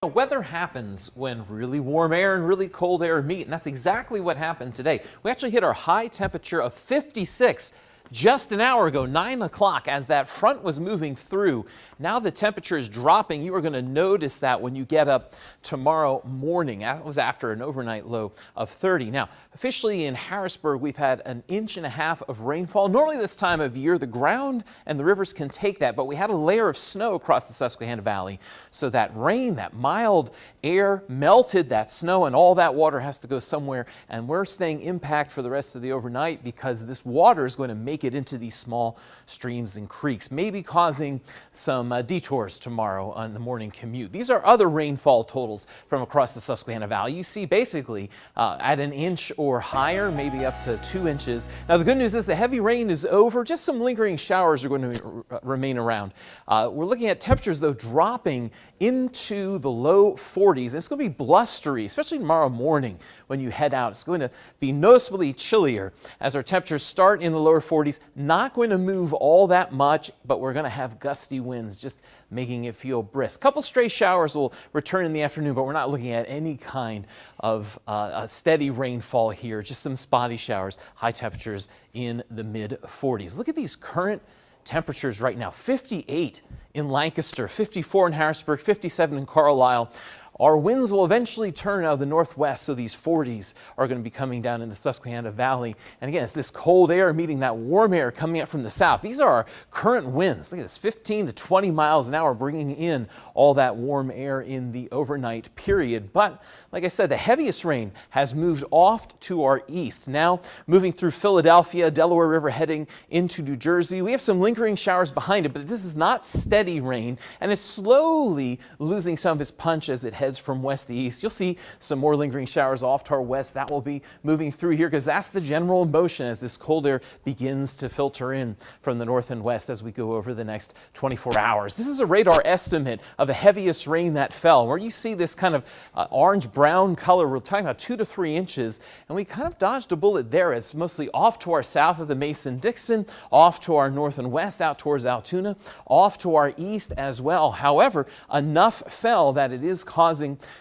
Weather happens when really warm air and really cold air meet, and that's exactly what happened today. We actually hit our high temperature of 56 just an hour ago, 9 o'clock, as that front was moving through. Now the temperature is dropping. You are going to notice that when you get up tomorrow morning. That was after an overnight low of 30. Now, officially in Harrisburg, we've had an inch and a half of rainfall. Normally this time of year, the ground and the rivers can take that, but we had a layer of snow across the Susquehanna Valley. So that rain, that mild air melted that snow, and all that water has to go somewhere. And we're staying impact for the rest of the overnight because this water is going to make it into these small streams and creeks, maybe causing some detours tomorrow on the morning commute. These are other rainfall totals from across the Susquehanna Valley. You see basically at an inch or higher, maybe up to 2 inches. Now the good news is the heavy rain is over. Just some lingering showers are going to remain around. We're looking at temperatures though dropping into the low 40s. It's going to be blustery, especially tomorrow morning when you head out. It's going to be noticeably chillier as our temperatures start in the lower 40s. Not going to move all that much, but we're going to have gusty winds, just making it feel brisk. Couple stray showers will return in the afternoon, but we're not looking at any kind of a steady rainfall here, just some spotty showers, high temperatures in the mid 40s. Look at these current temperatures right now. 58 in Lancaster, 54 in Harrisburg, 57 in Carlisle. Our winds will eventually turn out of the northwest, so these 40s are going to be coming down in the Susquehanna Valley. And again, it's this cold air meeting that warm air coming up from the south. These are our current winds. Look at this, 15 to 20 miles an hour, bringing in all that warm air in the overnight period. But like I said, the heaviest rain has moved off to our east. Now moving through Philadelphia, Delaware River, heading into New Jersey. We have some lingering showers behind it, but this is not steady rain, and it's slowly losing some of its punch as it heads from west to east. You'll see some more lingering showers off to our west. That will be moving through here because that's the general motion as this cold air begins to filter in from the north and west as we go over the next 24 hours. This is a radar estimate of the heaviest rain that fell. Where you see this kind of orange-brown color, we're talking about 2 to 3 inches, and we kind of dodged a bullet there. It's mostly off to our south of the Mason-Dixon, off to our north and west, out towards Altoona, off to our east as well. However, enough fell that it is causing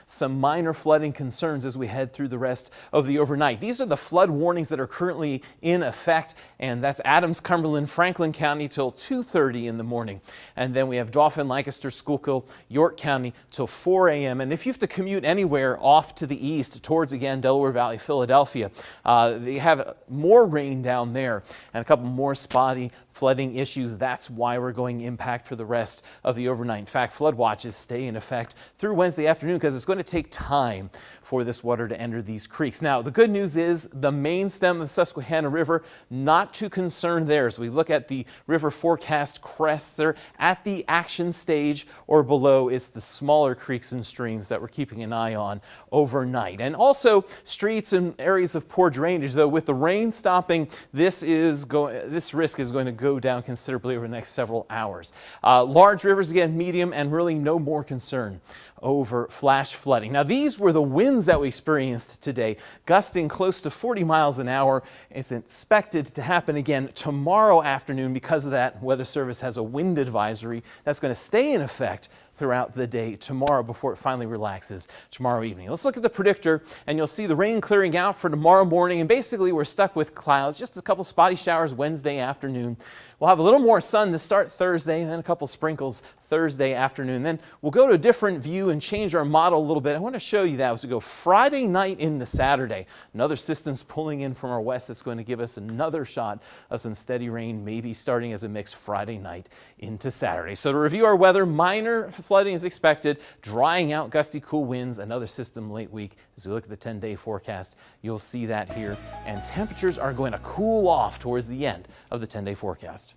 some minor flooding concerns as we head through the rest of the overnight. These are the flood warnings that are currently in effect, and that's Adams, Cumberland, Franklin County till 2:30 in the morning. And then we have Dauphin, Lancaster, Schuylkill, York County till 4 a.m. And if you have to commute anywhere off to the east towards, again, Delaware Valley, Philadelphia, they have more rain down there and a couple more spotty flooding issues. That's why we're going impact for the rest of the overnight. In fact, flood watches stay in effect through Wednesday afternoon because it's going to take time for this water to enter these creeks. Now, the good news is the main stem of the Susquehanna River, not too concerned there. As we look at the river forecast crests, they're at the action stage or below. It's the smaller creeks and streams that we're keeping an eye on overnight. And also streets and areas of poor drainage, though with the rain stopping, this risk is going to go down considerably over the next several hours. Large rivers, again, medium, and really no more concern over flash flooding. Now, these were the winds that we experienced today, gusting close to 40 miles an hour. It's expected to happen again tomorrow afternoon. Because of that, Weather Service has a wind advisory that's going to stay in effect throughout the day tomorrow before it finally relaxes tomorrow evening. Let's look at the predictor, and you'll see the rain clearing out for tomorrow morning, and basically we're stuck with clouds, just a couple spotty showers Wednesday afternoon. We'll have a little more sun to start Thursday, and then a couple sprinkles Thursday afternoon. Then we'll go to a different view and change our model a little bit. I want to show you that as we go Friday night into Saturday. Another system's pulling in from our west that's going to give us another shot of some steady rain, maybe starting as a mix Friday night into Saturday. So to review our weather, minor flooding is expected, drying out, gusty, cool winds, another system late week. As we look at the 10-day forecast, you'll see that here, and temperatures are going to cool off towards the end of the 10-day forecast.